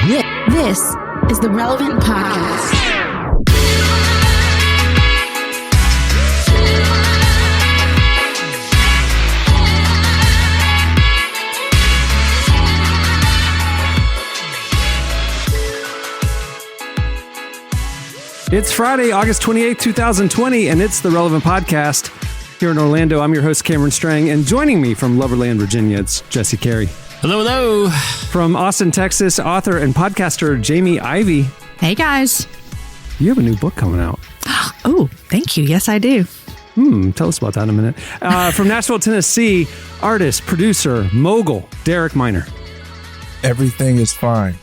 This is the Relevant Podcast. It's Friday, August 28th, 2020, and it's the Relevant Podcast. Here in Orlando, I'm your host, Cameron Strang, and joining me from Loverland, Virginia, it's Jesse Carey. Hello, hello. From Austin, Texas, author and podcaster Jamie Ivey. Hey, guys. You have a new book coming out. Oh, thank you. Yes, I do. Tell us about that in a minute. From Nashville, Tennessee, artist, producer, mogul, Derek Minor. Everything is fine.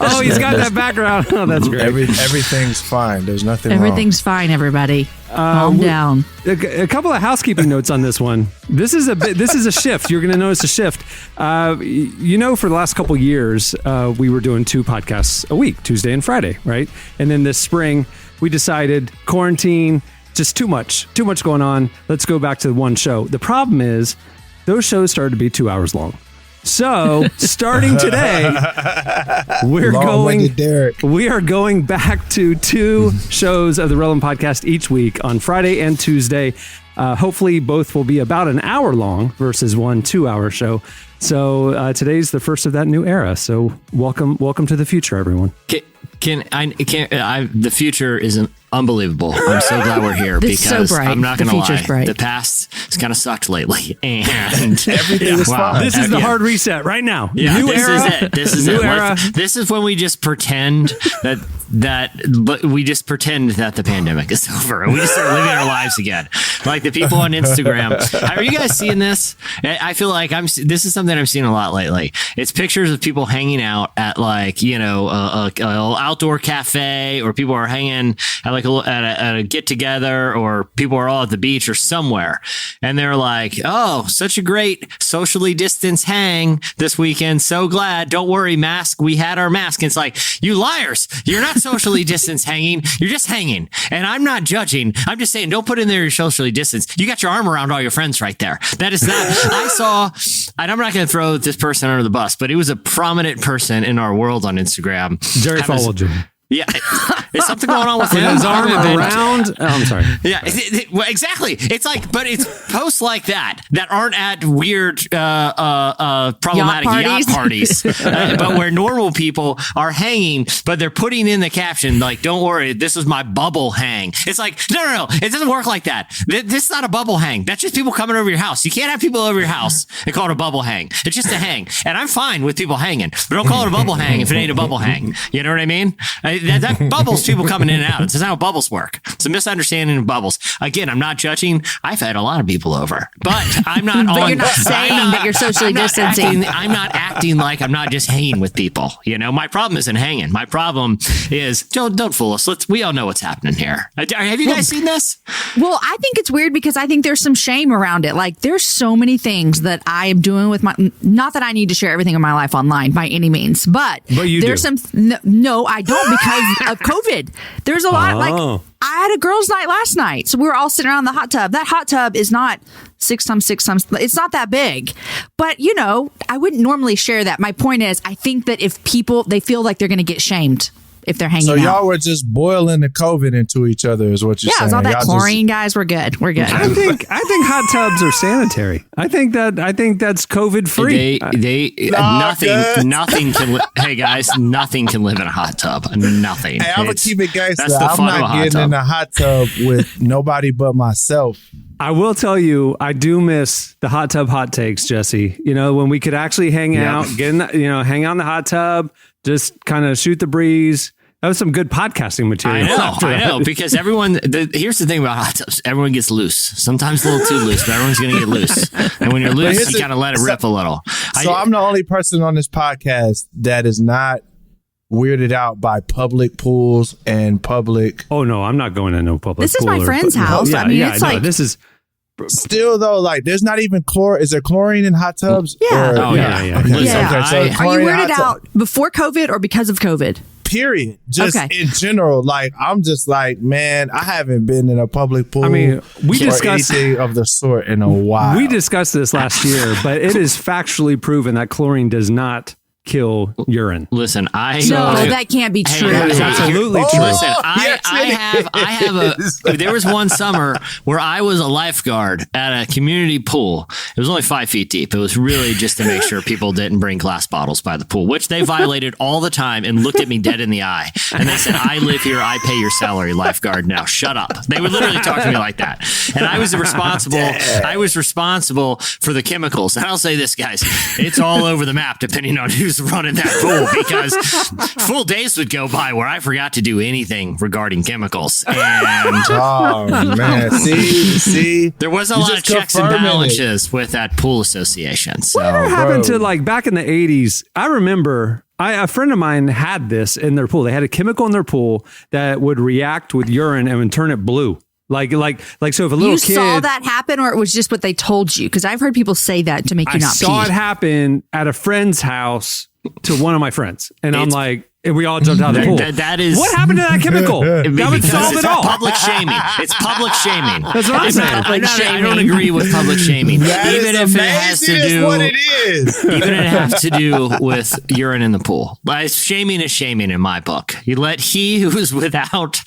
Oh, he's got that background. Oh, that's great. Everything's fine. There's nothing wrong. Everything's fine, everybody. Calm down. A couple of housekeeping notes on this one. This is a shift. You're going to notice a shift. For the last couple of years, we were doing 2 podcasts a week, Tuesday and Friday, right? And then this spring, we decided quarantine, just too much going on. Let's go back to one show. The problem is those shows started to be 2 hours long. So, starting today, we are going back to 2 shows of the Relevant Podcast each week on Friday and Tuesday. Hopefully, both will be about an hour long versus one 2-hour show. So, today's the first of that new era. So, welcome to the future, everyone. The future is unbelievable. I'm so glad we're here because I'm not going to lie. Bright. The past has kind of sucked lately, and everything is fine. This is the hard reset right now. Yeah, new this era. is it. This is new it. Era. This is when we just pretend but we just pretend that the pandemic is over and we just start living our lives again. Like the people on Instagram. Are you guys seeing this? I feel like this is something I've seen a lot lately. It's pictures of people hanging out at a outdoor cafe, or people are hanging at at a get together, or people are all at the beach or somewhere, and they're like, "Oh, such a great socially distanced hang this weekend. So glad. Don't worry, mask. We had our mask." And it's like, you liars! You're not socially distanced hanging. You're just hanging. And I'm not judging. I'm just saying, don't put in there your socially distanced. You got your arm around all your friends right there. That is not. I saw, and I'm not going to throw this person under the bus, but it was a prominent person in our world on Instagram. Jerry followed you. Yeah, is something going on with him? His arm around. Oh, I'm sorry. Yeah, well, exactly. It's like, but it's posts like that aren't at weird, problematic yacht parties, but where normal people are hanging, but they're putting in the caption like, "Don't worry, this is my bubble hang." It's like, no, it doesn't work like that. This is not a bubble hang. That's just people coming over your house. You can't have people over your house and call it a bubble hang. It's just a hang, and I'm fine with people hanging, but don't call it a bubble hang if it ain't a bubble hang. You know what I mean? That bubbles people coming in and out. It's just how bubbles work. It's a misunderstanding of bubbles. Again, I'm not judging. I've had a lot of people over, but I'm not. But you're not saying that you're socially distancing. I'm not acting like I'm not just hanging with people. My problem isn't hanging. My problem is don't fool us. We all know what's happening here. Have you guys seen this? Well, I think it's weird because I think there's some shame around it. Like, there's so many things that I am doing with not that I need to share everything in my life online by any means, but there's some. No, I don't, because of COVID. There's a lot. Like, I had a girls' night last night, so we were all sitting around the hot tub. That hot tub is not 6 times 6 times. It's not that big, but I wouldn't normally share that. My point is, I think that if people, they feel like they're going to get shamed if they're hanging out. So y'all were just boiling the COVID into each other, is what you're saying? Yeah, it's all that chlorine, guys. We're good. We're good. I think hot tubs are sanitary. I think that's COVID free. Nothing can. Hey guys, nothing can live in a hot tub. Nothing. Hey, I'm gonna keep it gangster. That's the I'm fun of a not hot getting tub. in a hot tub with nobody but myself. I will tell you, I do miss the hot tub hot takes, Jesse. When we could actually hang out, hang out in the hot tub, just kind of shoot the breeze. That was some good podcasting material. I know, because here's the thing about hot tubs. Everyone gets loose. Sometimes a little too loose, but everyone's going to get loose. And when you're loose, you got to let it rip a little. So I'm the only person on this podcast that is not weirded out by public pools and public. Oh, no, I'm not going to no public pool. This is my friend's house. This is. Still though, like, there's not even chlorine. Is there chlorine in hot tubs? Yeah. Yeah. Okay, so are you weirded out before COVID or because of COVID? Period. Just in general, like, I'm just like, man, I haven't been in a public pool. I mean, we discussed anything of the sort in a while. We discussed this last year, but it is factually proven that chlorine does not kill urine. Listen, that can't be true. It's absolutely true. Listen, there was one summer where I was a lifeguard at a community pool. It was only 5 feet deep. It was really just to make sure people didn't bring glass bottles by the pool, which they violated all the time and looked at me dead in the eye. And they said, I live here. I pay your salary, lifeguard. Now shut up. They would literally talk to me like that. And I was responsible for the chemicals. And I'll say this, guys, it's all over the map depending on who's running that pool, because full days would go by where I forgot to do anything regarding chemicals. And oh man, see, there was a lot of checks and balances with that pool association. So whatever happened to, like, back in the 80s? I remember a friend of mine had this in their pool. They had a chemical in their pool that would react with urine and would turn it blue. Like, so if a little kid saw that happen, or it was just what they told you? Because I've heard people say that to make you not pee. I saw it happen at a friend's house to one of my friends, and I'm like, and we all jumped out of the pool. That is what happened to that chemical. That would solve it all. Public shaming. It's public shaming. That's what I'm saying. I don't agree with public shaming. Even if it has to do what it is. Even if it has to do with urine in the pool. Shaming is shaming in my book. You let he who is without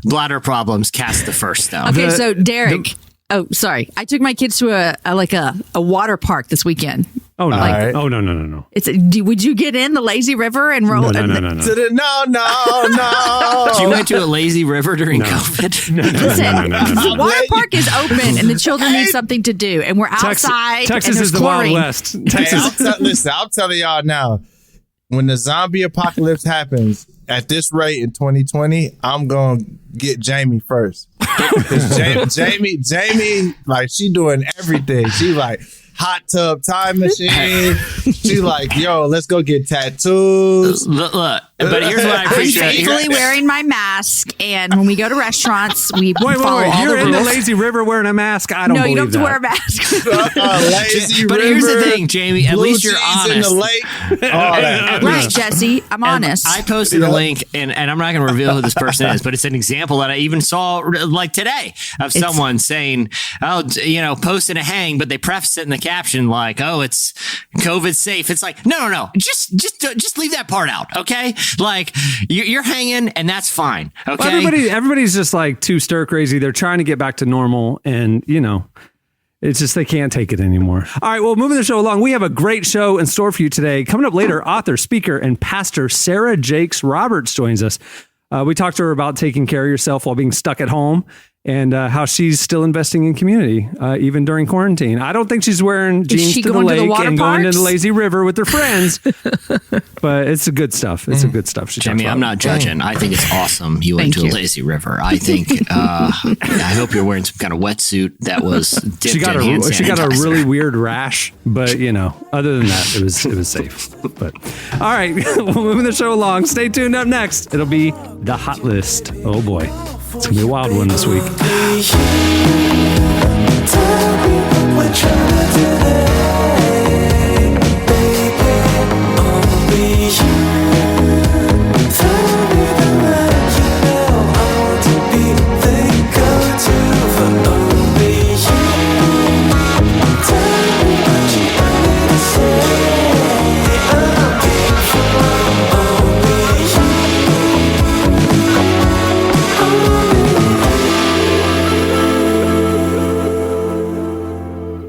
bladder problems cast the first stone. Okay, so Derek. Oh, sorry. I took my kids to a water park this weekend. Oh no! Right. Oh no! Would you get in the lazy river and roll? No. No. You went to a lazy river during COVID? Listen, the water park is open and the children need something to do, and we're outside. Texas and is the chlorine. Wild West. Texas. Listen, I'm telling y'all now. When the zombie apocalypse happens, at this rate in 2020, I'm gonna get Jamie first. Because Jamie, like, she doing everything. She like hot tub time machine. She like, yo, let's go get tattoos. Look, but here's what I I'm appreciate. faithfully wearing my mask, and when we go to restaurants, we follow all You're the in the rules. lazy river wearing a mask? I don't No, believe you don't have to that. wear a mask. Lazy But river, here's the thing, Jamie. At blue least you're cheese in honest. the lake. All that. Right, Jesse. I'm honest. I posted a link, and I'm not going to reveal who this person is, but it's an example that I even saw like today of someone saying, "Oh, posting a hang," but they preface it in the caption like, "Oh, it's COVID safe." It's like, no, just leave that part out, okay? Like you're hanging, and that's fine, okay? Well, everybody's just like too stir crazy. They're trying to get back to normal, and it's just they can't take it anymore. All right, well, moving the show along, we have a great show in store for you today. Coming up later, author, speaker, and pastor Sarah Jakes Roberts joins us. We talked to her about taking care of yourself while being stuck at home, and how she's still investing in community, even during quarantine. I don't think she's wearing jeans to the lake and going to the lazy river with her friends, but it's the good stuff. It's the good stuff. Jamie, I'm not judging. I think it's awesome you went to a lazy river. I think, I hope you're wearing some kind of wetsuit that was dipped in hand sanitizer. She got a really weird rash, but other than that, it was safe. But all right, we're moving the show along. Stay tuned. Up next, it'll be the Hot List. Oh boy. It's going to be a wild one this week.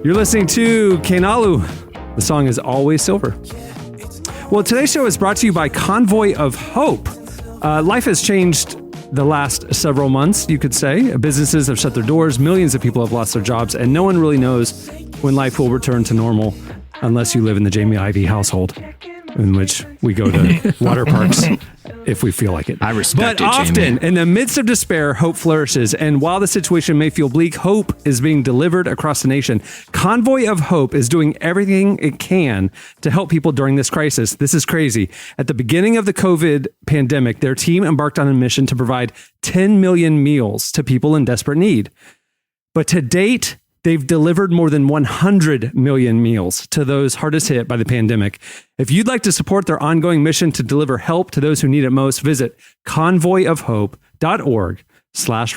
You're listening to Kenalu. The song is Always Silver. Well, today's show is brought to you by Convoy of Hope. Life has changed the last several months, you could say. Businesses have shut their doors, millions of people have lost their jobs, and no one really knows when life will return to normal unless you live in the Jamie Ivey household, in which we go to water parks if we feel like it. I respect But often, Jamie. in the midst of despair, hope flourishes. And while the situation may feel bleak, hope is being delivered across the nation. Convoy of Hope is doing everything it can to help people during this crisis. This is crazy. At the beginning of the COVID pandemic, their team embarked on a mission to provide 10 million meals to people in desperate need. But to date, they've delivered more than 100 million meals to those hardest hit by the pandemic. If you'd like to support their ongoing mission to deliver help to those who need it most, visit convoyofhope.org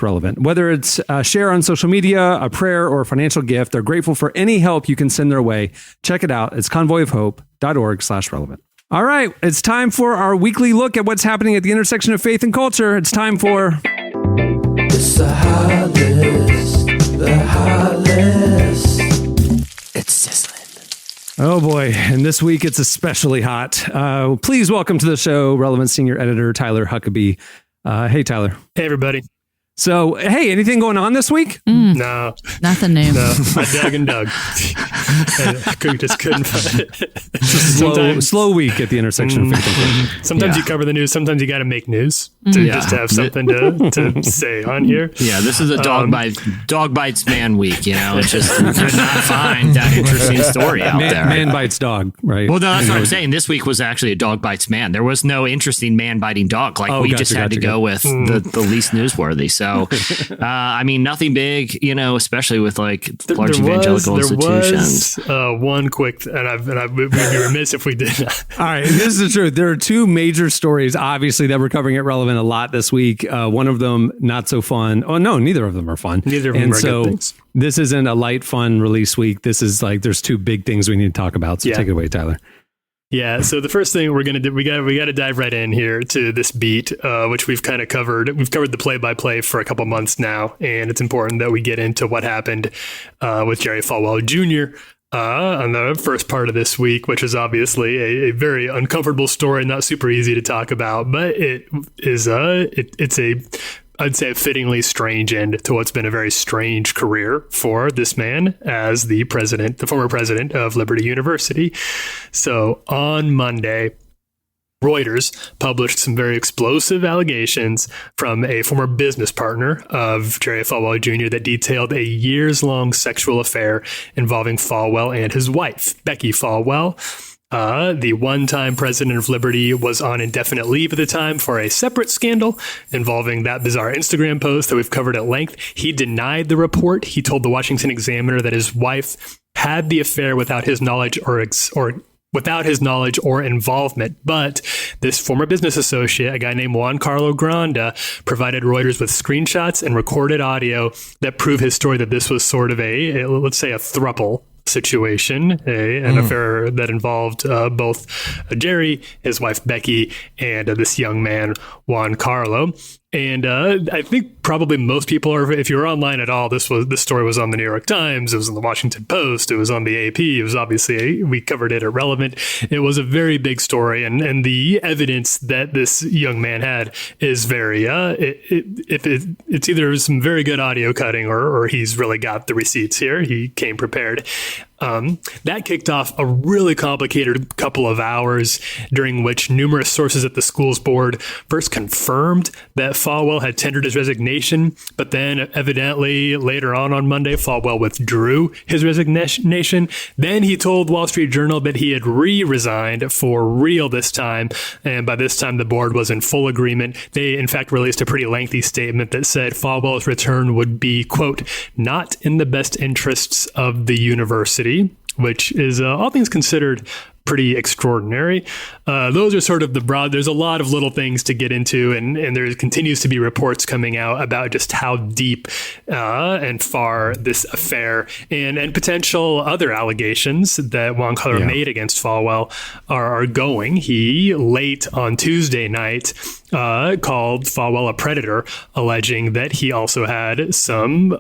relevant. Whether it's a share on social media, a prayer, or a financial gift, they're grateful for any help you can send their way. Check it out. It's convoyofhope.org/relevant. All right. It's time for our weekly look at what's happening at the intersection of faith and culture. It's time for... It's the hot list. It's sizzling. Oh boy. And this week it's especially hot. Please welcome to the show, Relevant Senior Editor Tyler Huckabee. Hey, Tyler. Hey, everybody. So, hey, anything going on this week? No. Nothing new. No. I dug and dug. I just couldn't find it. Slow week at the intersection of faith and culture. Sometimes you cover the news. Sometimes you got to make news to just have something to say on here. Yeah, this is a dog bites man week. It's just could not find that interesting story out there. Man bites dog, right? Well, no, that's what I'm saying. This week was actually a dog bites man. There was no interesting man biting dog. We just had to go with the least newsworthy. So, I mean, nothing big, especially with large evangelical institutions. There was one quick, and we'd be remiss if we did not. All right, this is the truth. There are two major stories, obviously, that we're covering at Relevant a lot this week. One of them not so fun. Oh no, neither of them are fun. Neither of them are good things. This isn't a light, fun release week. This is there's two big things we need to talk about. So take it away, Tyler. Yeah, so the first thing we're gonna do, we got to dive right in here to this beat, which we've kind of covered. We've covered the play-by-play for a couple months now, and it's important that we get into what happened with Jerry Falwell Jr. On the first part of this week, which is obviously a very uncomfortable story, not super easy to talk about, but I'd say a fittingly strange end to what's been a very strange career for this man as the former president of Liberty University. So on Monday, Reuters published some very explosive allegations from a former business partner of Jerry Falwell Jr. that detailed a years-long sexual affair involving Falwell and his wife, Becky Falwell. The one-time president of Liberty was on indefinite leave at the time for a separate scandal involving that bizarre Instagram post that we've covered at length. He denied the report. He told the Washington Examiner that his wife had the affair without his knowledge or involvement. But this former business associate, a guy named Juan Carlo Granda, provided Reuters with screenshots and recorded audio that prove his story that this was sort of let's say a throuple situation, an affair that involved both Jerry, his wife Becky, and this young man, Juan Carlo. And I think probably most people are, if you're online at all, this story was on the New York Times, it was on the Washington Post, it was on the AP, it was obviously, we covered it at Relevant. It was a very big story, and the evidence that this young man had is very, it's either some very good audio cutting or he's really got the receipts here. He came prepared. That kicked off a really complicated couple of hours during which numerous sources at the school's board first confirmed that Falwell had tendered his resignation, but then evidently later on Monday, Falwell withdrew his resignation. Then he told Wall Street Journal that he had resigned for real this time, and by this time the board was in full agreement. They in fact released a pretty lengthy statement that said Falwell's return would be, quote, not in the best interests of the university, which is, all things considered, pretty extraordinary. Those are sort of the broad, there's a lot of little things to get into, and there continues to be reports coming out about just how deep and far this affair and potential other allegations that Juan Carlo made against Falwell are going. He, late on Tuesday night, called Falwell a predator, alleging that he also had some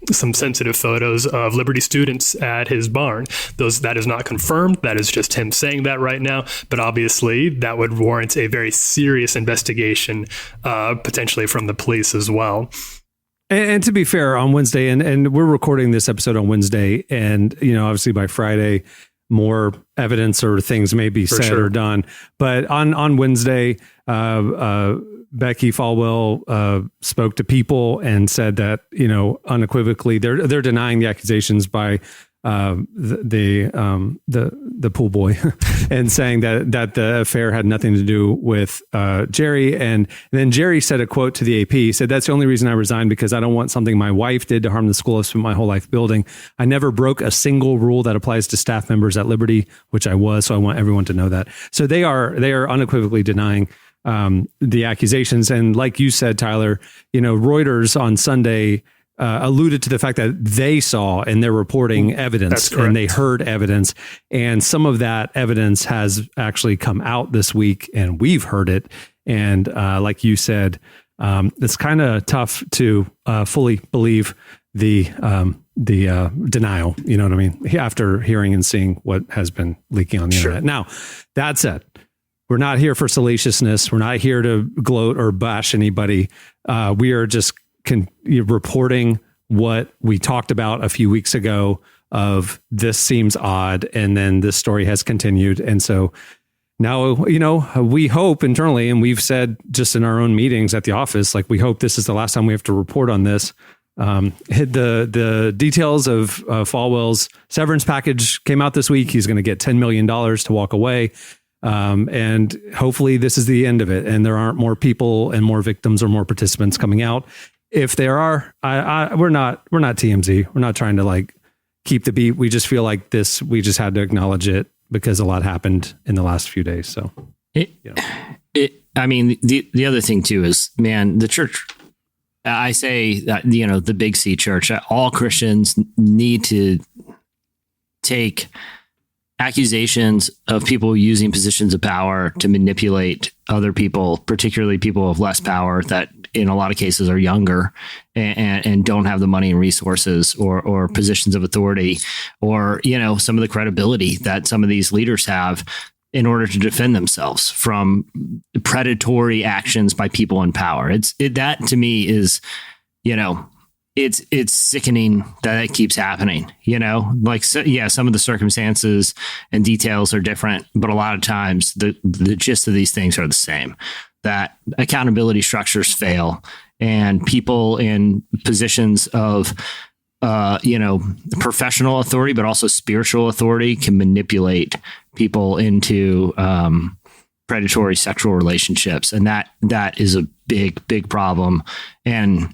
sensitive photos of Liberty students at his barn. That is not confirmed. That is just him saying that right now. But obviously, that would warrant a very serious investigation, potentially from the police as well. And to be fair, on Wednesday, and we're recording this episode on Wednesday, and obviously by Friday, more evidence or things may be said or done. But on Wednesday, Becky Falwell spoke to People and said that unequivocally they're denying the accusations by the pool boy and saying that the affair had nothing to do with Jerry. And then Jerry said a quote to the AP. He said, "That's the only reason I resigned, because I don't want something my wife did to harm the school I've spent my whole life building. I never broke a single rule that applies to staff members at Liberty," which I was. So I want everyone to know that. So they are unequivocally denying the accusations. And like you said, Tyler, Reuters on Sunday alluded to the fact that they saw and they're reporting evidence and they heard evidence. And some of that evidence has actually come out this week and we've heard it. And like you said, it's kind of tough to fully believe the denial, you know what I mean? After hearing and seeing what has been leaking on the internet. Now, that said, we're not here for salaciousness. We're not here to gloat or bash anybody. We are just reporting what we talked about a few weeks ago of this seems odd. And then this story has continued. And so now, we hope internally, and we've said just in our own meetings at the office, like we hope this is the last time we have to report on this. The details of Falwell's severance package came out this week. He's going to get $10 million to walk away. And hopefully this is the end of it. And there aren't more people and more victims or more participants coming out. If there are, we're not TMZ. We're not trying to like keep the beat. We just feel like we just had to acknowledge it because a lot happened in the last few days. So, I mean, the other thing too is, man, the church, I say that, the Big C church, all Christians need to take accusations of people using positions of power to manipulate other people, particularly people of less power that in a lot of cases are younger and don't have the money and resources or positions of authority or, some of the credibility that some of these leaders have in order to defend themselves from predatory actions by people in power. That to me is, it's sickening that it keeps happening, some of the circumstances and details are different, but a lot of times the gist of these things are the same, that accountability structures fail and people in positions of, professional authority, but also spiritual authority can manipulate people into, predatory sexual relationships. And that is a big, big problem. And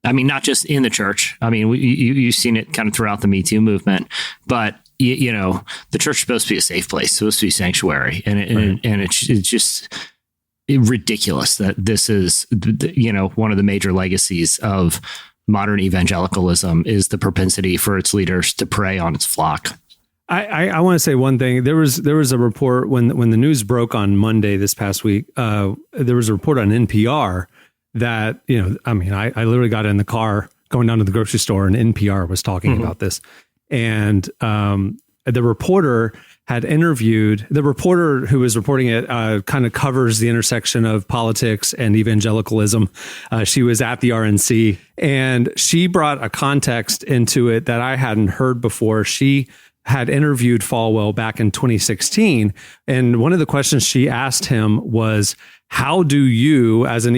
I mean, not just in the church. I mean, you've seen it kind of throughout the Me Too movement, but the church is supposed to be a safe place, supposed to be sanctuary. And it's just ridiculous that this is, one of the major legacies of modern evangelicalism is the propensity for its leaders to prey on its flock. I want to say one thing. There was a report when the news broke on Monday this past week. There was a report on NPR that, I literally got in the car going down to the grocery store and NPR was talking about this. And the reporter had interviewed, the reporter who was reporting it kind of covers the intersection of politics and evangelicalism. She was at the RNC and she brought a context into it that I hadn't heard before. She had interviewed Falwell back in 2016. And one of the questions she asked him was, how do you, as an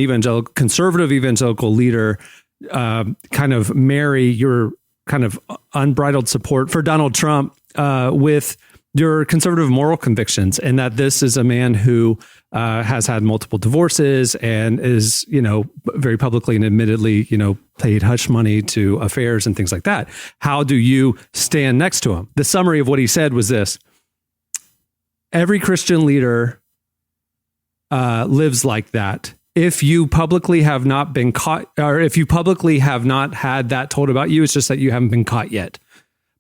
conservative evangelical leader, kind of marry your kind of unbridled support for Donald Trump with your conservative moral convictions, and that this is a man who has had multiple divorces and is, very publicly and admittedly, paid hush money to affairs and things like that. How do you stand next to him? The summary of what he said was this: every Christian leader lives like that. If you publicly have not been caught, or if you publicly have not had that told about you, it's just that you haven't been caught yet.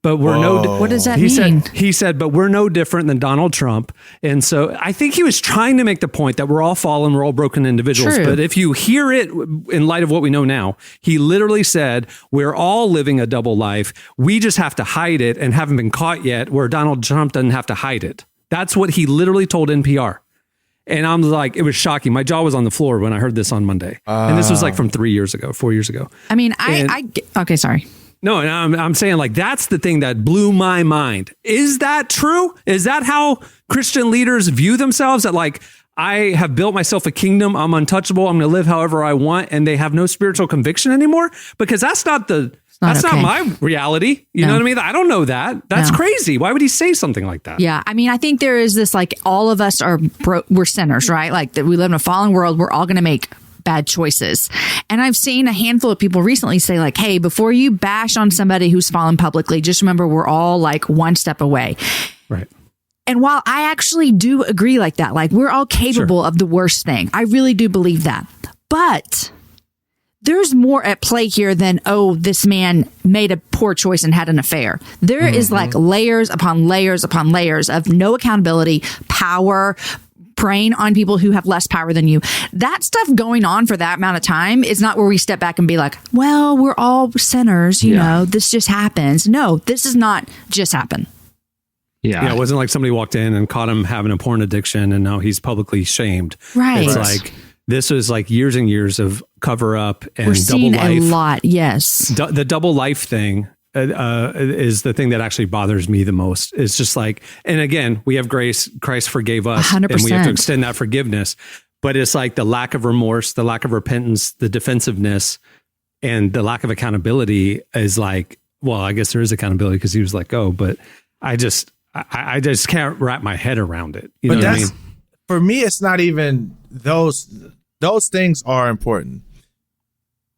But we're what does that mean? He said, but we're no different than Donald Trump. And so I think he was trying to make the point that we're all fallen, we're all broken individuals. True. But if you hear it in light of what we know now, he literally said, we're all living a double life. We just have to hide it and haven't been caught yet, where Donald Trump doesn't have to hide it. That's what he literally told NPR. And I'm like, it was shocking. My jaw was on the floor when I heard this on Monday. And this was like from 4 years ago. I mean, okay, sorry. No, and I'm saying, like, that's the thing that blew my mind. Is that true? Is that how Christian leaders view themselves? That, like, I have built myself a kingdom, I'm untouchable, I'm going to live however I want, and they have no spiritual conviction anymore? Because that's not not my reality. You know what I mean? I don't know that. That's crazy. Why would he say something like that? Yeah. I mean, I think there is this, like, all of us we're sinners, right? Like, that we live in a fallen world. We're all going to make bad choices. And I've seen a handful of people recently say, like, hey, before you bash on somebody who's fallen publicly, just remember we're all like one step away. Right. And while I actually do agree like that, like we're all capable of the worst thing. I really do believe that. But there's more at play here than, oh, this man made a poor choice and had an affair. There is like layers upon layers upon layers of no accountability, power, preying on people who have less power than you. That stuff going on for that amount of time is not where we step back and be like, well, we're all sinners, you know, this just happens. No, this is not just happen. Yeah, it wasn't like somebody walked in and caught him having a porn addiction and now he's publicly shamed. Right. It's like, this was like years and years of cover up and we're double seeing life. A lot, yes. The double life thing is the thing that actually bothers me the most. It's just like, and again, we have grace. Christ forgave us 100%. and we have to extend that forgiveness. But it's like the lack of remorse, the lack of repentance, the defensiveness, and the lack of accountability is like, well, I guess there is accountability because he was let go, but I just can't wrap my head around it. You know what I mean? For me, it's not even those things are important.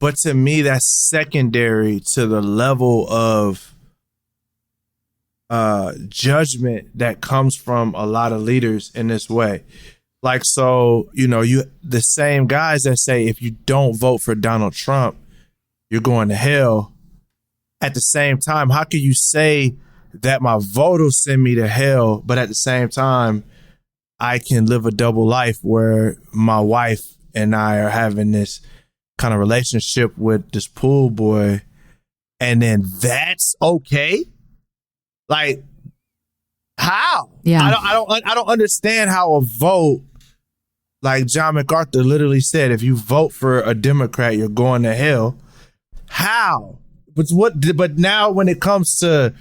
But to me, that's secondary to the level of judgment that comes from a lot of leaders in this way. Like, so, you know, the same guys that say, if you don't vote for Donald Trump, you're going to hell. At the same time, how can you say that my vote will send me to hell, but at the same time, I can live a double life where my wife and I are having this kind of relationship with this pool boy, and then that's okay? Like, how? Yeah. I don't understand how a vote, like John MacArthur literally said, if you vote for a Democrat, you're going to hell. How? But now when it comes to,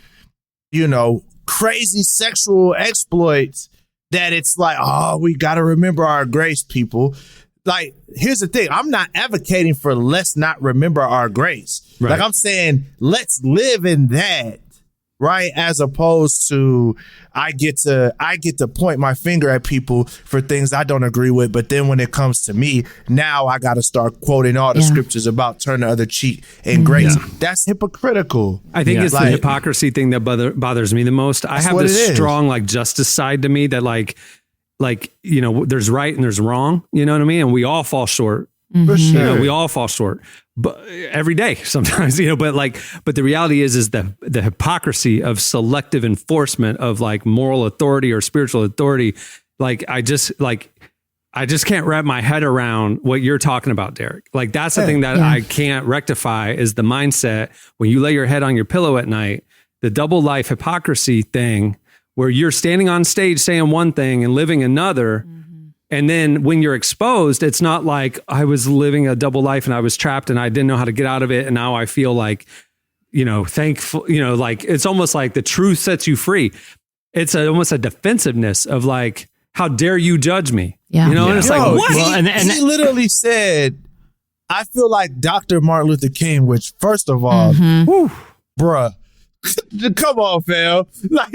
you know, crazy sexual exploits, that it's like, oh, we got to remember our grace, people. Like, here's the thing. I'm not advocating for let's not remember our grace. Right. Like, I'm saying let's live in that, right? As opposed to I get to point my finger at people for things I don't agree with. But then when it comes to me, now I got to start quoting all the scriptures about turn the other cheek and grace. Yeah. That's hypocritical. I think it's like, the hypocrisy thing that bothers me the most. I have this strong like justice side to me that like, you know, there's right and there's wrong, you know what I mean? And we all fall short. For sure. You know, we all fall short, but every day sometimes, you know, but the reality is the hypocrisy of selective enforcement of like moral authority or spiritual authority. Like, I just can't wrap my head around what you're talking about, Derek. Like, that's the thing that I can't rectify is the mindset when you lay your head on your pillow at night, the double life hypocrisy thing, where you're standing on stage saying one thing and living another. And then when you're exposed, it's not like I was living a double life and I was trapped and I didn't know how to get out of it. And now I feel like, you know, thankful, you know, like it's almost like the truth sets you free. It's almost a defensiveness of like, how dare you judge me? Yeah. You know, and it's like, what? Well, he literally said, I feel like Dr. Martin Luther King, which first of all, bruh, come on, fam. Like,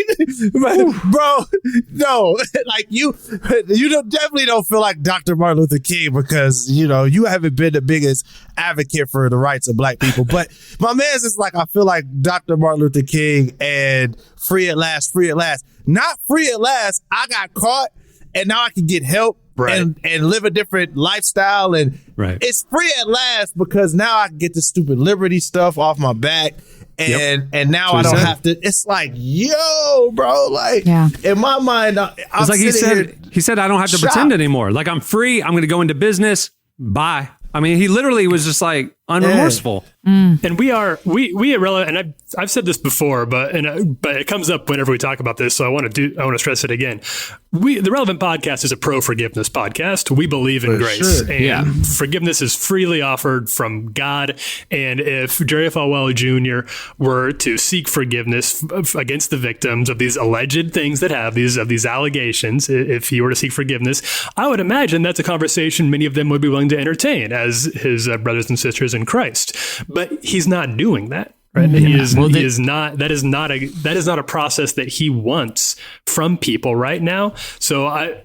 bro, no, like you definitely don't feel like Dr. Martin Luther King because, you know, you haven't been the biggest advocate for the rights of black people. But my man's is like, I feel like Dr. Martin Luther King and free at last. Not free at last. I got caught and now I can get help. Right. And live a different lifestyle. And it's free at last because now I can get the stupid liberty stuff off my back. And now I don't have to. It's like, yo, bro, like in my mind, it's like he said, I don't have to pretend anymore. Like, I'm free. I'm going to go into business. Bye. I mean, he literally was just like unremorseful. And we are irrelevant. And I've said this before, but it comes up whenever we talk about this. So I want to stress it again. The Relevant Podcast is a pro forgiveness podcast. We believe in grace, and forgiveness is freely offered from God. And if Jerry Falwell Jr. were to seek forgiveness against the victims of these alleged things that have these allegations, if he were to seek forgiveness, I would imagine that's a conversation many of them would be willing to entertain as his brothers and sisters in Christ. But he's not doing that. Right? He is not. That is not a process that he wants from people right now. So I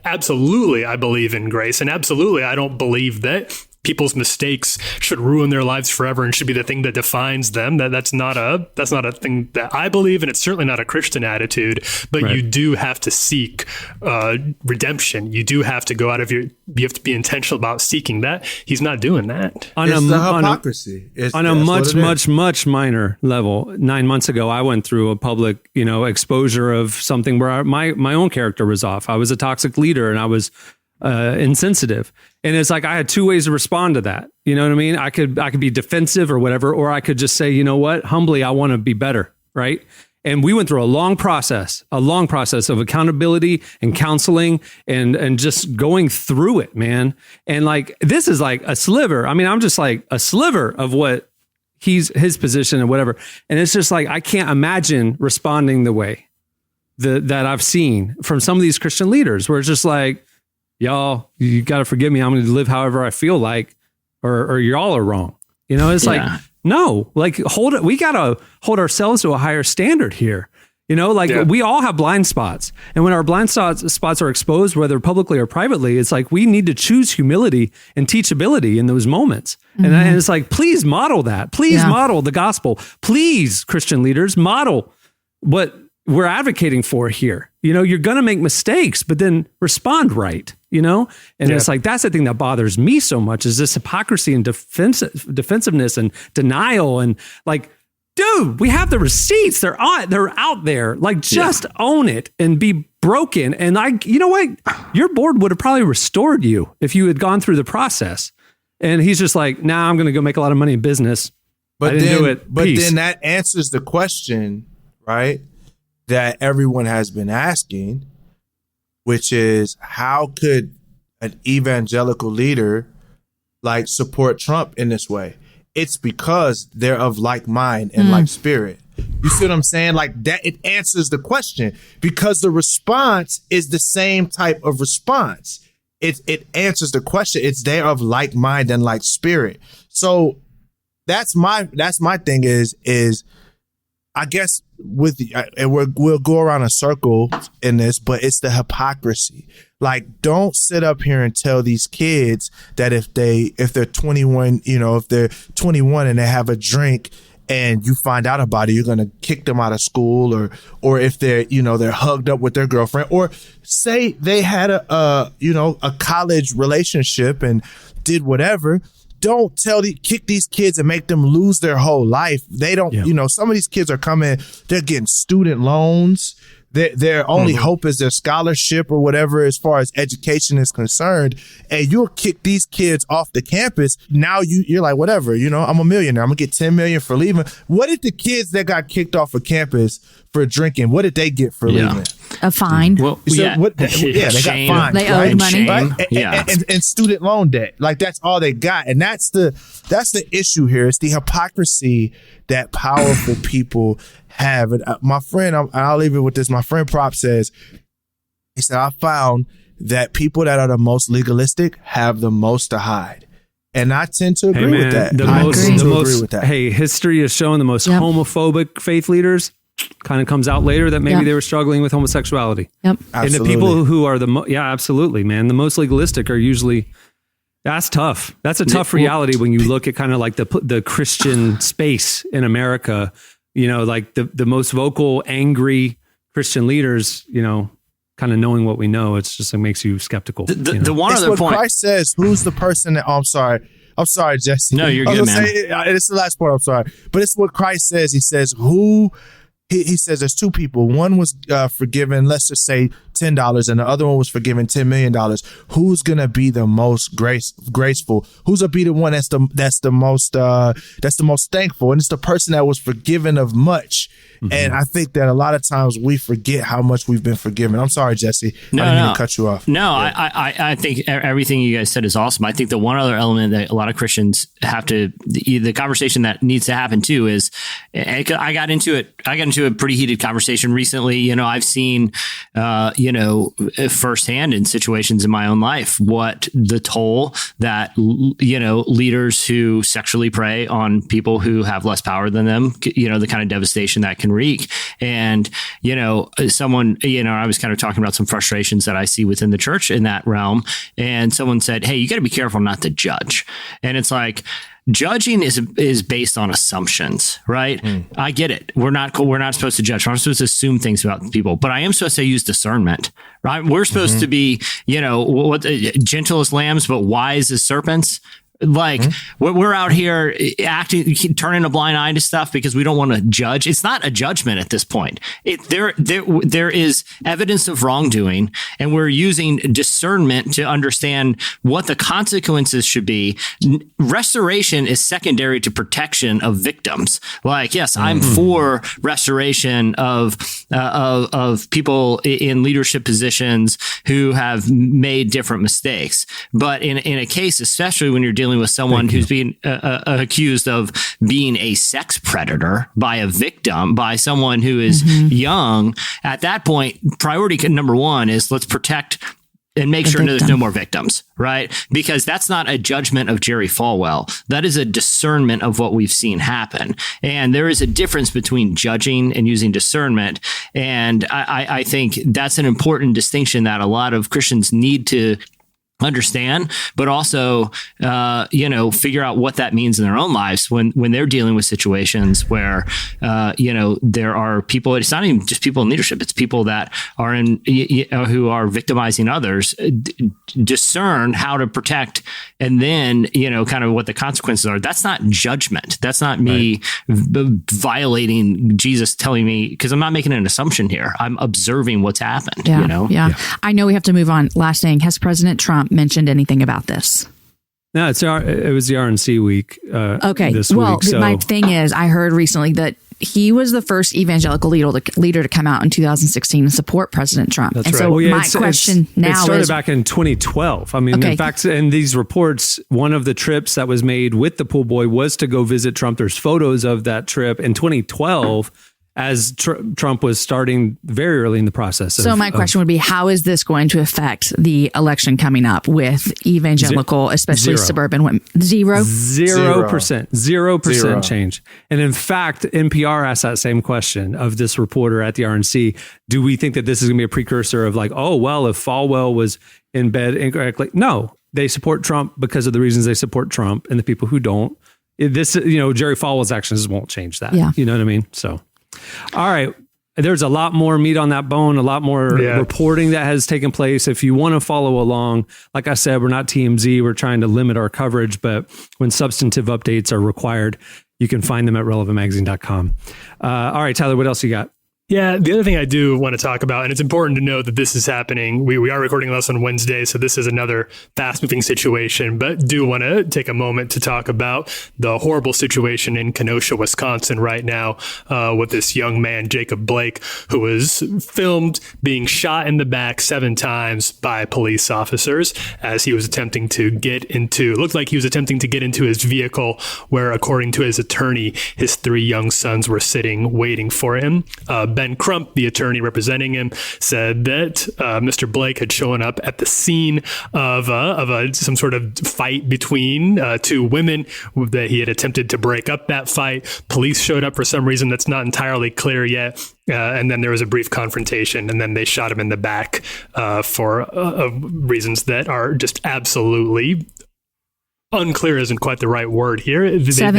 believe in grace, and absolutely I don't believe that people's mistakes should ruin their lives forever and should be the thing that defines them. That's not a thing that I believe, and it's certainly not a Christian attitude. But you do have to seek redemption. You do have to go out of you have to be intentional about seeking that. He's not doing that. It's the hypocrisy. On a much minor level, 9 months ago, I went through a public, exposure of something where my own character was off. I was a toxic leader and I was insensitive. And it's like I had two ways to respond to that. You know what I mean? I could be defensive or whatever, or I could just say, you know what, humbly, I want to be better, right? And we went through a long process of accountability and counseling and just going through it, man. And like this is like a sliver. I mean, I'm just like a sliver of what his position and whatever. And it's just like I can't imagine responding the way that I've seen from some of these Christian leaders, where it's just like, y'all, you got to forgive me. I'm going to live however I feel like, or y'all are wrong. It's like, no, like we got to hold ourselves to a higher standard here. We all have blind spots. And when our blind spots are exposed, whether publicly or privately, it's like we need to choose humility and teachability in those moments. Mm-hmm. And it's like, please model that. Please model the gospel. Please, Christian leaders, model what we're advocating for here. You're going to make mistakes, but then respond right, And it's like, that's the thing that bothers me so much is this hypocrisy and defensiveness and denial. And like, dude, we have the receipts. They're out there. Like, just own it and be broken. And you know what? Your board would have probably restored you if you had gone through the process. And he's just like, nah, I'm going to go make a lot of money in business. But I didn't do it. But Peace. then that answers the question, right, that everyone has been asking, which is how could an evangelical leader like support Trump in this way? It's because they're of like mind and like spirit. You see what I'm saying? Like that, it answers the question because the response is the same type of response. It answers the question. It's they're of like mind and like spirit. So that's my thing is I guess and we'll go around a circle in this, but it's the hypocrisy. Like, don't sit up here and tell these kids that if they're 21, if they're 21 and they have a drink and you find out about it, you're going to kick them out of school, or if they're, they're hugged up with their girlfriend, or say they had a college relationship and did whatever. Don't kick these kids and make them lose their whole life. They don't, some of these kids are coming, they're getting student loans. Their only hope is their scholarship or whatever as far as education is concerned. And you'll kick these kids off the campus. Now you're like, whatever, I'm a millionaire. I'm gonna get $10 million for leaving. What did the kids that got kicked off of campus for drinking, what did they get for leaving? A fine. Well, they got fined. They owed money. Right? And student loan debt. Like that's all they got. And that's the issue here. It's the hypocrisy that powerful people have. And my friend, I'll leave it with this. My friend Prop says, he said, I found that people that are the most legalistic have the most to hide. And I tend to agree with that. Agree with that. Hey, history has shown the most homophobic faith leaders kind of comes out later that maybe they were struggling with homosexuality. Yep. And the people who are absolutely, man. The most legalistic are usually, that's tough. That's a tough reality when you look at kind of like the Christian space in America, like the most vocal, angry Christian leaders, kind of knowing what we know, it's just, it makes you skeptical. The one other point Christ says, who's the person that, I'm sorry, Jesse. No, you're good, man. It's the last part. I'm sorry. But it's what Christ says. He says, he says there's two people. One was forgiven, let's just say $10, and the other one was forgiven $10 million. Who's gonna be the most graceful? Who's gonna be the one that's the most thankful? And it's the person that was forgiven of much. Mm-hmm. And I think that a lot of times we forget how much we've been forgiven. I'm sorry, Jesse. I didn't mean to cut you off. No, I think everything you guys said is awesome. I think the one other element that a lot of Christians have to, the conversation that needs to happen too is, I got into a pretty heated conversation recently. I've seen, firsthand in situations in my own life, what the toll that, leaders who sexually prey on people who have less power than them, the kind of devastation that can wreak. And, someone, I was kind of talking about some frustrations that I see within the church in that realm. And someone said, hey, you got to be careful not to judge. And it's like, judging is based on assumptions, right? I get it. We're not supposed to judge. We're not supposed to assume things about people, but I am supposed to use discernment, right? We're supposed to be, gentle as lambs, but wise as serpents. Like we're out here turning a blind eye to stuff because we don't want to judge. It's not a judgment at this point. There is evidence of wrongdoing, and we're using discernment to understand what the consequences should be. Restoration is secondary to protection of victims. Like, yes, I'm for restoration of people in leadership positions who have made different mistakes. But in a case, especially when you're dealing with someone who's being accused of being a sex predator by a victim, by someone who is young, at that point, priority number one is let's protect and make sure there's no more victims, right? Because that's not a judgment of Jerry Falwell. That is a discernment of what we've seen happen. And there is a difference between judging and using discernment. And I think that's an important distinction that a lot of Christians need to understand, but also, figure out what that means in their own lives when they're dealing with situations where, there are people, it's not even just people in leadership, it's people that are who are victimizing others, discern how to protect, and then, kind of what the consequences are. That's not judgment. That's not me violating Jesus telling me, because I'm not making an assumption here. I'm observing what's happened, Yeah. I know we have to move on. Last thing, has President Trump mentioned anything about this? No, it was the RNC week. Okay. This well, week, so. My thing is, I heard recently that he was the first evangelical leader to come out in 2016 and support President Trump. That's and right. so my question now it started is, back in 2012. I mean, in fact, in these reports, one of the trips that was made with the pool boy was to go visit Trump. There's photos of that trip in 2012. As Trump was starting very early in the process. So my question would be, how is this going to affect the election coming up with evangelical, especially suburban women? 0% change. And in fact, NPR asked that same question of this reporter at the RNC. Do we think that this is going to be a precursor of like, oh, well, if Falwell was in bed incorrectly? No, they support Trump because of the reasons they support Trump, and the people who don't. Jerry Falwell's actions won't change that. Yeah. You know what I mean? So. All right. There's a lot more meat on that bone, a lot more reporting that has taken place. If you want to follow along, like I said, we're not TMZ. We're trying to limit our coverage, but when substantive updates are required, you can find them at relevantmagazine.com. All right, Tyler, what else you got? Yeah, the other thing I do want to talk about, and it's important to know that this is happening. We are recording this on Wednesday, so this is another fast-moving situation, but do want to take a moment to talk about the horrible situation in Kenosha, Wisconsin right now with this young man, Jacob Blake, who was filmed being shot in the back 7 times by police officers as he was attempting to get into his vehicle where, according to his attorney, his 3 young sons were sitting waiting for him. Ben Crump, the attorney representing him, said that Mr. Blake had shown up at the scene of some sort of fight between 2 women, that he had attempted to break up that fight. Police showed up for some reason that's not entirely clear yet. And then there was a brief confrontation, and then they shot him in the back for reasons that are just absolutely unclear isn't quite the right word here. They shot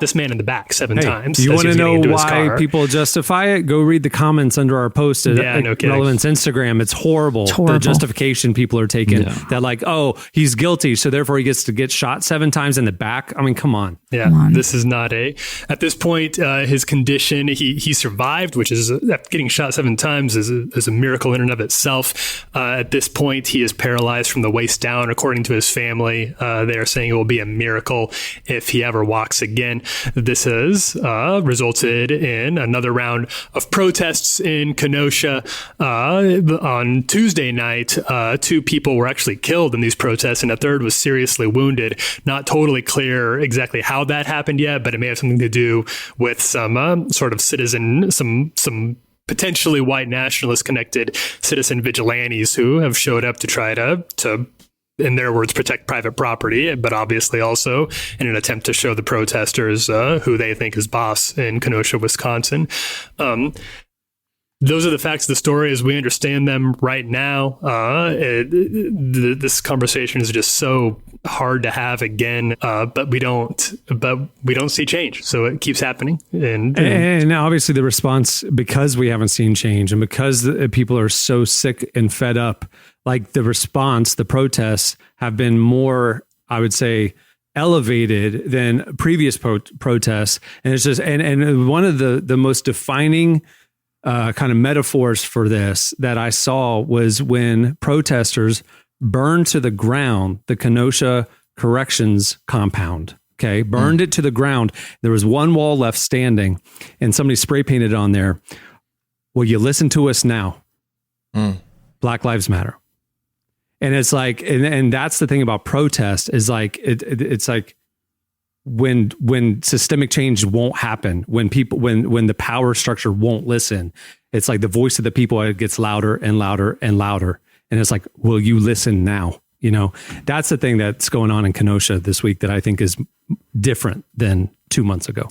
this man in the back 7 times. You want to know why people justify it? Go read the comments under our post at Relevance Instagram. It's horrible. The justification people are taking that like, oh, he's guilty, so therefore he gets to get shot 7 times in the back. I mean, come on. Yeah, this is not at this point, his condition, he survived, which is getting shot 7 times is a miracle in and of itself. At this point, he is paralyzed from the waist down, according to his family. They are saying it will be a miracle if he ever walks again. This has resulted in another round of protests in Kenosha. On Tuesday night, 2 people were actually killed in these protests, and a third was seriously wounded. Not totally clear exactly how that happened yet, but it may have something to do with some sort of citizen, some potentially white nationalist connected citizen vigilantes who have showed up to try to in their words, protect private property, but obviously also in an attempt to show the protesters who they think is boss in Kenosha, Wisconsin. those are the facts of the story as we understand them right now. This conversation is just so hard to have again, but we don't see change. So it keeps happening. And obviously the response, because we haven't seen change and because people are so sick and fed up, like the response, the protests have been more, I would say, elevated than previous protests. And it's just, and one of the most defining kind of metaphors for this that I saw was when protesters burned to the ground the Kenosha Corrections compound. Okay, burned it to the ground. There was one wall left standing, and somebody spray painted on there, "Will you listen to us now? Black Lives Matter." And it's like, and that's the thing about protest is like it's like when systemic change won't happen, when the power structure won't listen, it's like the voice of the people gets louder and louder and louder. And it's like, will you listen now? You know, that's the thing that's going on in Kenosha this week that I think is different than 2 months ago.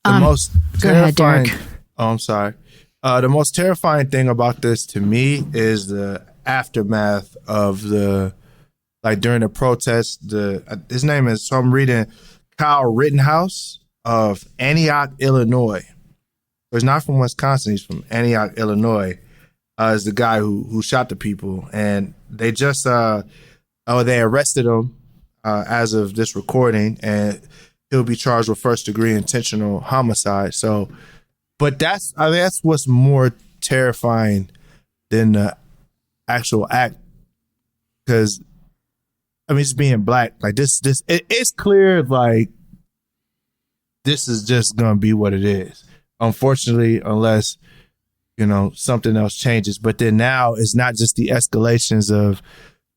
The most go ahead, Derek. Oh, I'm sorry. The most terrifying thing about this to me is the aftermath of during the protest. His name is, so I'm reading, Kyle Rittenhouse of Antioch, Illinois. He's not from Wisconsin. He's from Antioch, Illinois. Is the guy who shot the people, and they just they arrested him as of this recording, and he'll be charged with first-degree intentional homicide. So, but that's what's more terrifying than the actual act, because I mean, just being black, like it's clear, like this is just gonna be what it is. Unfortunately, unless something else changes. But then now it's not just the escalations of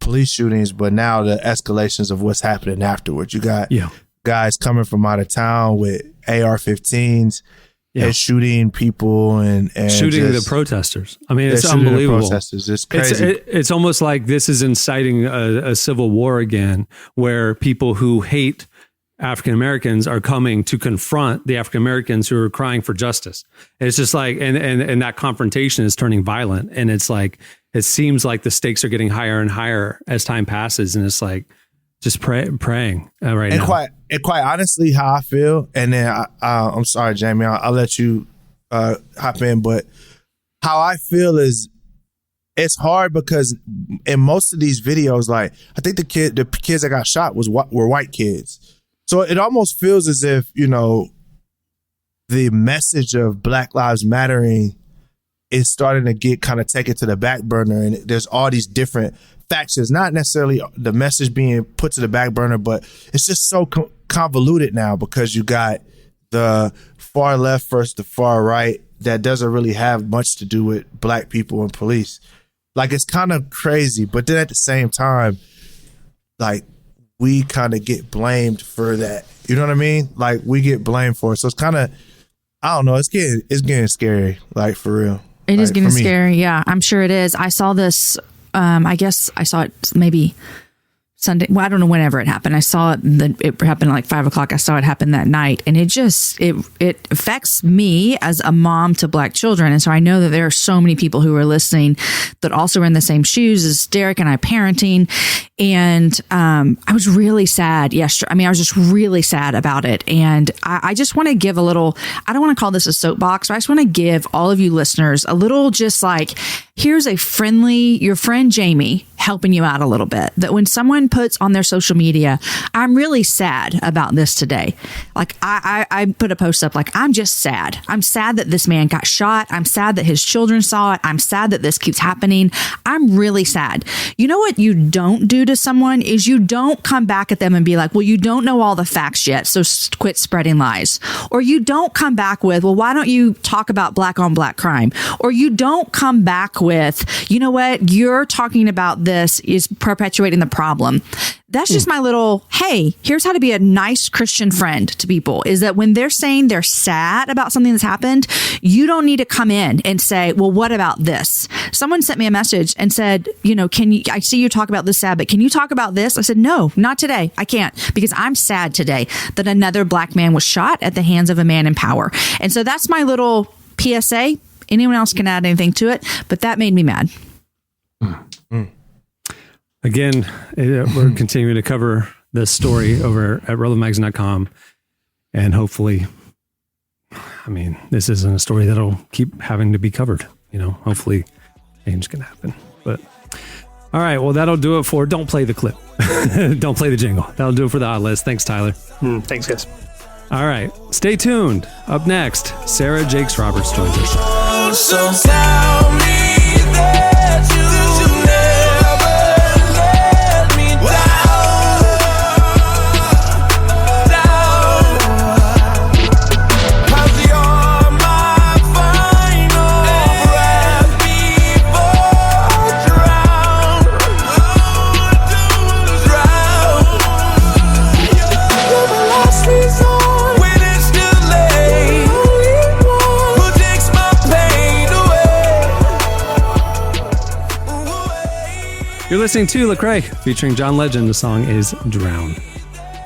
police shootings, but now the escalations of what's happening afterwards. You got guys coming from out of town with AR-15s and shooting people and shooting the protesters. I mean, it's unbelievable. It's crazy. It's almost like this is inciting a civil war again, where people who hate African Americans are coming to confront the African Americans who are crying for justice. It's just like, and that confrontation is turning violent. And it's like, it seems like the stakes are getting higher and higher as time passes. And it's like, just praying right now. Quite honestly, how I feel, and then I'm sorry, Jamie, I'll let you hop in, but how I feel is it's hard because in most of these videos, like I think the kids that got shot were white kids. So it almost feels as if, the message of Black Lives Mattering is starting to get kind of taken to the back burner. And there's all these different factions, not necessarily the message being put to the back burner, but it's just so convoluted now because you got the far left versus the far right that doesn't really have much to do with black people and police. Like, it's kind of crazy. But then at the same time, like, we kind of get blamed for that. You know what I mean? Like, we get blamed for it. So it's kind of, I don't know, it's getting scary, like, for real. It is getting scary. Yeah, I'm sure it is. I saw this, I guess I saw it maybe Sunday. Well, I don't know whenever it happened. I saw it. It happened at like 5 o'clock. I saw it happen that night, and it affects me as a mom to black children. And so I know that there are so many people who are listening that also are in the same shoes as Derek and I parenting. And I was really sad yesterday. I mean, I was just really sad about it. And I just want to give a little, I don't want to call this a soapbox, but I just want to give all of you listeners a little, just like, here's your friend Jamie helping you out a little bit. That when someone puts on their social media, I'm really sad about this today. Like I put a post up, like, I'm just sad. I'm sad that this man got shot. I'm sad that his children saw it. I'm sad that this keeps happening. I'm really sad. You know what you don't do to someone is you don't come back at them and be like, well, you don't know all the facts yet, so quit spreading lies. Or you don't come back with, well, why don't you talk about black on black crime? Or you don't come back with, you know what, you're talking about this is perpetuating the problem. That's just my little, hey, here's how to be a nice Christian friend to people, is that when they're saying they're sad about something that's happened, you don't need to come in and say, well, what about this? Someone sent me a message and said, I see you talk about this sad, but can you talk about this? I said, no, not today. I can't, because I'm sad today that another black man was shot at the hands of a man in power. And so that's my little PSA. anyone else can add anything to it, but that made me mad. Again, we're continuing to cover this story over at relevantmagazine.com. And hopefully, I mean, this isn't a story that'll keep having to be covered. Hopefully change can happen. But all right, well, that'll do it for Don't Play the Clip. Don't play the jingle. That'll do it for the Odd List. Thanks, Tyler. Thanks, guys. All right, stay tuned. Up next, Sarah Jakes Roberts joins us. So tell me that you never let me down. 'Cause you're my final breath before drown. You're my last resort when it's too late. Who takes my pain away? You're listening to Lecrae featuring John Legend. The song is Drown.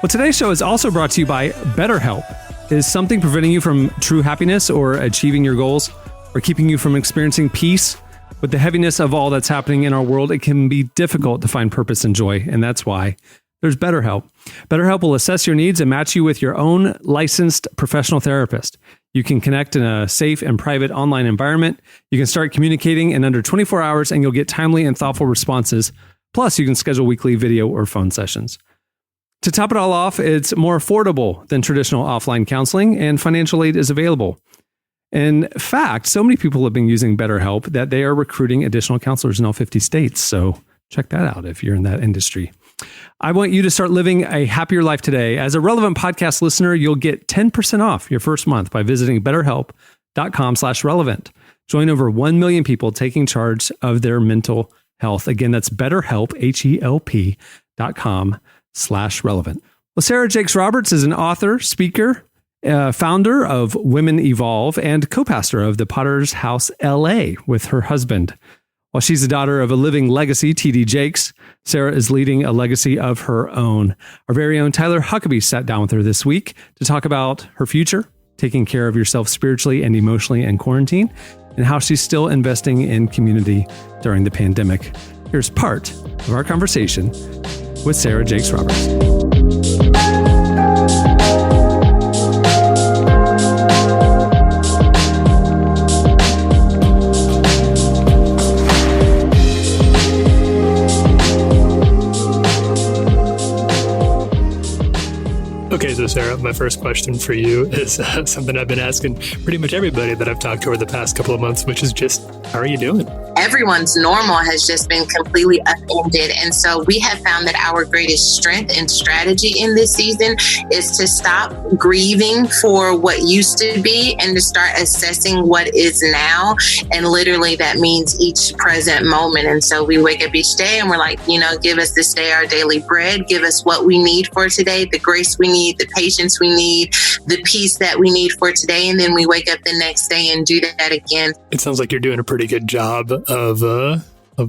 Well, today's show is also brought to you by BetterHelp. Is something preventing you from true happiness or achieving your goals or keeping you from experiencing peace? With the heaviness of all that's happening in our world, it can be difficult to find purpose and joy, and that's why there's BetterHelp. BetterHelp will assess your needs and match you with your own licensed professional therapist. You can connect in a safe and private online environment. You can start communicating in under 24 hours, and you'll get timely and thoughtful responses. Plus, you can schedule weekly video or phone sessions. To top it all off, it's more affordable than traditional offline counseling, and financial aid is available. In fact, so many people have been using BetterHelp that they are recruiting additional counselors in all 50 states. So check that out if you're in that industry. I want you to start living a happier life today. As a Relevant Podcast listener, you'll get 10% off your first month by visiting betterhelp.com/relevant. Join over 1 million people taking charge of their mental health. Again, that's BetterHelp, HELP.com/relevant. Well, Sarah Jakes Roberts is an author, speaker, founder of Women Evolve, and co-pastor of the Potter's House LA with her husband. While she's the daughter of a living legacy, TD Jakes, Sarah is leading a legacy of her own. Our very own Tyler Huckabee sat down with her this week to talk about her future, taking care of yourself spiritually and emotionally in quarantine, and how she's still investing in community during the pandemic. Here's part of our conversation with Sarah Jakes Roberts. Okay, so Sarah, my first question for you is something I've been asking pretty much everybody that I've talked to over the past couple of months, which is just, how are you doing? Everyone's normal has just been completely upended. And so we have found that our greatest strength and strategy in this season is to stop grieving for what used to be and to start assessing what is now. And literally that means each present moment. And so we wake up each day and we're like, give us this day our daily bread, give us what we need for today, the grace we need, the patience we need, the peace that we need for today. And then we wake up the next day and do that again. It sounds like you're doing a pretty good job of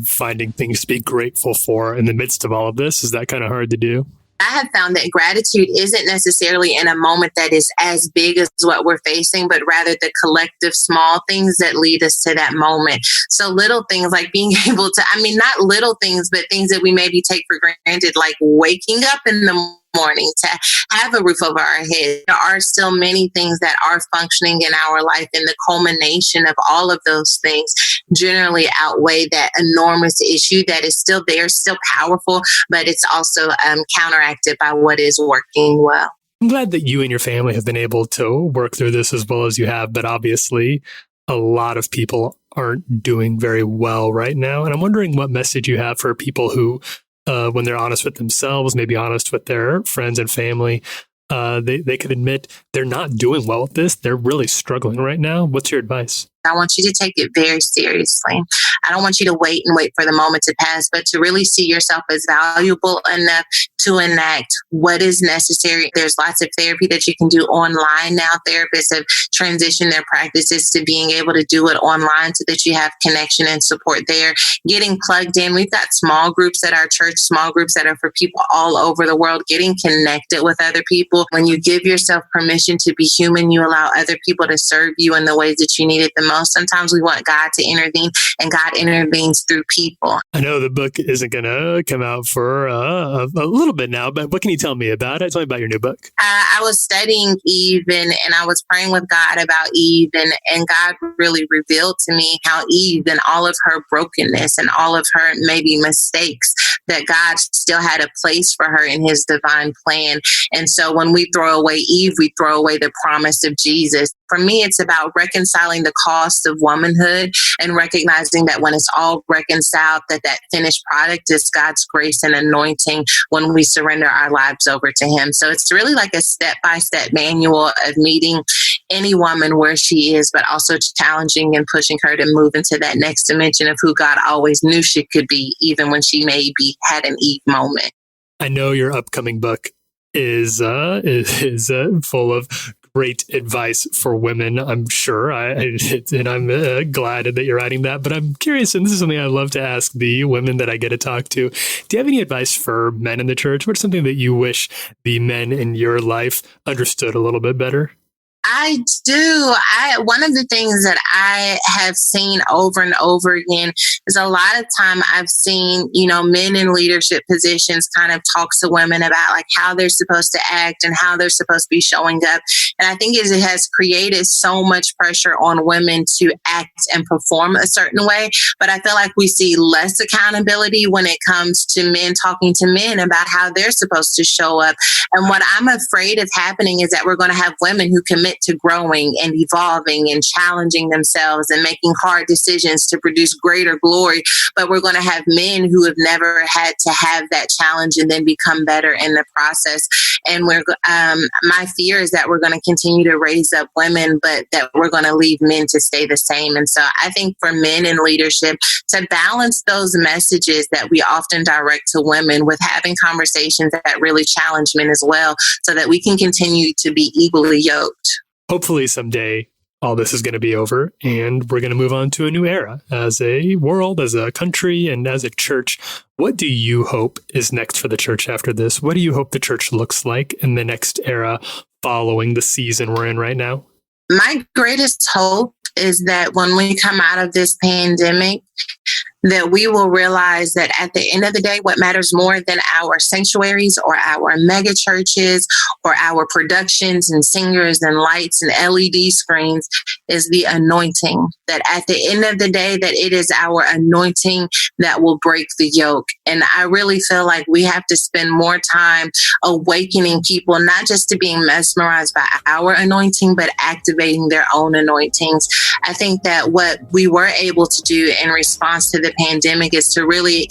finding things to be grateful for in the midst of all of this. Is that kind of hard to do? I have found that gratitude isn't necessarily in a moment that is as big as what we're facing, but rather the collective small things that lead us to that moment. So little things like being able to, not little things, but things that we maybe take for granted, like waking up in the morning, to have a roof over our head. There are still many things that are functioning in our life, and the culmination of all of those things generally outweigh that enormous issue that is still there, still powerful, but it's also counteracted by what is working well. I'm glad that you and your family have been able to work through this as well as you have, but obviously a lot of people aren't doing very well right now. And I'm wondering what message you have for people who when they're honest with themselves, maybe honest with their friends and family, they could admit they're not doing well with this. They're really struggling right now. What's your advice? I want you to take it very seriously. I don't want you to wait for the moment to pass, but to really see yourself as valuable enough to enact what is necessary. There's lots of therapy that you can do online now. Therapists have transitioned their practices to being able to do it online so that you have connection and support there. Getting plugged in. We've got small groups at our church, small groups that are for people all over the world, getting connected with other people. When you give yourself permission to be human, you allow other people to serve you in the ways that you need it the most. most. Sometimes we want God to intervene, and God intervenes through people. I know the book isn't going to come out for a little bit now, but what can you tell me about it? Tell me about your new book. I was studying Eve and I was praying with God about Eve, and God really revealed to me how Eve and all of her brokenness and all of her maybe mistakes, that God still had a place for her in his divine plan. And so when we throw away Eve, we throw away the promise of Jesus. For me, it's about reconciling the cost of womanhood and recognizing that when it's all reconciled, that finished product is God's grace and anointing when we surrender our lives over to him. So it's really like a step-by-step manual of meeting any woman where she is, but also challenging and pushing her to move into that next dimension of who God always knew she could be, even when she maybe had an Eve moment. I know your upcoming book is full of great advice for women, I'm sure. And I'm glad that you're writing that. But I'm curious, and this is something I love to ask the women that I get to talk to. Do you have any advice for men in the church? What's something that you wish the men in your life understood a little bit better? I do. One of the things that I have seen over and over again is a lot of time I've seen, men in leadership positions kind of talk to women about like how they're supposed to act and how they're supposed to be showing up. And I think it has created so much pressure on women to act and perform a certain way. But I feel like we see less accountability when it comes to men talking to men about how they're supposed to show up. And what I'm afraid of happening is that we're going to have women who commit to growing and evolving and challenging themselves and making hard decisions to produce greater glory. But we're going to have men who have never had to have that challenge and then become better in the process. And my fear is that we're going to continue to raise up women, but that we're going to leave men to stay the same. And so I think for men in leadership to balance those messages that we often direct to women with having conversations that really challenge men as well, so that we can continue to be equally yoked. Hopefully someday all this is going to be over and we're going to move on to a new era as a world, as a country, and as a church. What do you hope is next for the church after this? What do you hope the church looks like in the next era following the season we're in right now? My greatest hope is that when we come out of this pandemic, that we will realize that at the end of the day, what matters more than our sanctuaries or our mega churches or our productions and singers and lights and LED screens is the anointing. That at the end of the day, that it is our anointing that will break the yoke. And I really feel like we have to spend more time awakening people, not just to being mesmerized by our anointing, but activating their own anointings. I think that what we were able to do in response to the pandemic is to really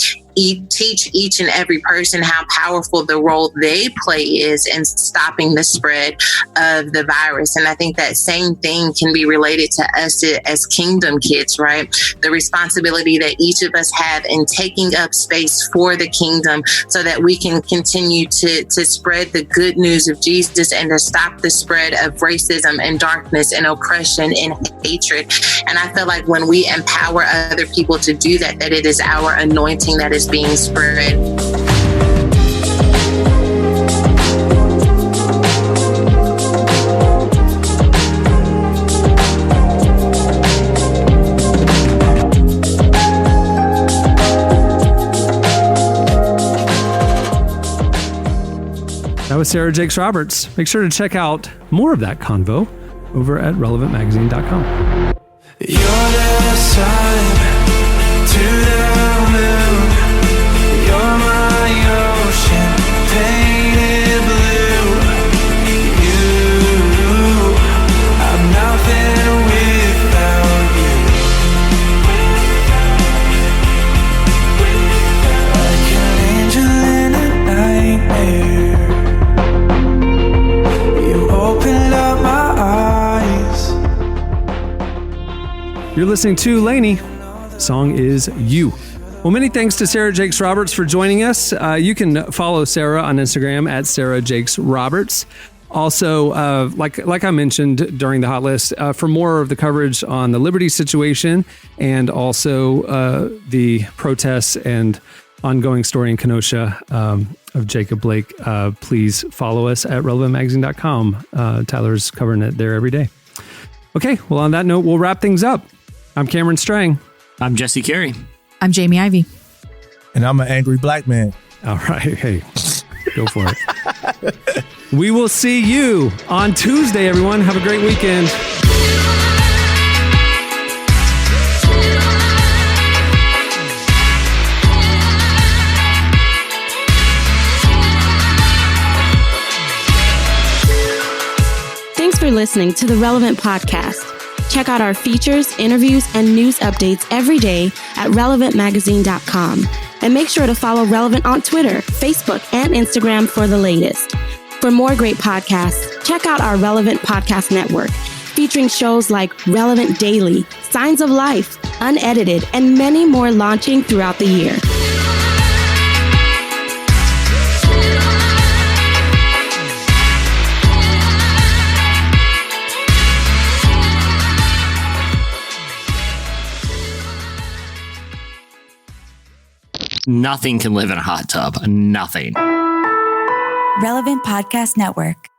teach each and every person how powerful the role they play is in stopping the spread of the virus. And I think that same thing can be related to us as kingdom kids, right? The responsibility that each of us have in taking up space for the kingdom so that we can continue to spread the good news of Jesus and to stop the spread of racism and darkness and oppression and hatred. And I feel like when we empower other people to do that, that it is our anointing that is being spread. That was Sarah Jakes Roberts. Make sure to check out more of that convo over at relevantmagazine.com. You're the sun to the moon. You're my ocean, painted blue. You, I'm nothing without you. Like an angel in a nightmare. You opened up my eyes. You're listening to Lainey. Song is You. Well, many thanks to Sarah Jakes Roberts for joining us. You can follow Sarah on Instagram at Sarah Jakes Roberts. Also, like I mentioned during the Hot List, for more of the coverage on the Liberty situation and also the protests and ongoing story in Kenosha of Jacob Blake, please follow us at relevantmagazine.com. Tyler's covering it there every day. Okay, well, on that note, we'll wrap things up. I'm Cameron Strang. I'm Jesse Carey. I'm Jamie Ivey. And I'm an angry black man. All right. Hey, go for it. We will see you on Tuesday, everyone. Have a great weekend. Thanks for listening to the Relevant Podcast. Check out our features, interviews, and news updates every day at relevantmagazine.com. And make sure to follow Relevant on Twitter, Facebook, and Instagram for the latest. For more great podcasts, check out our Relevant Podcast Network, featuring shows like Relevant Daily, Signs of Life, Unedited, and many more launching throughout the year. Nothing can live in a hot tub. Nothing. Relevant Podcast Network.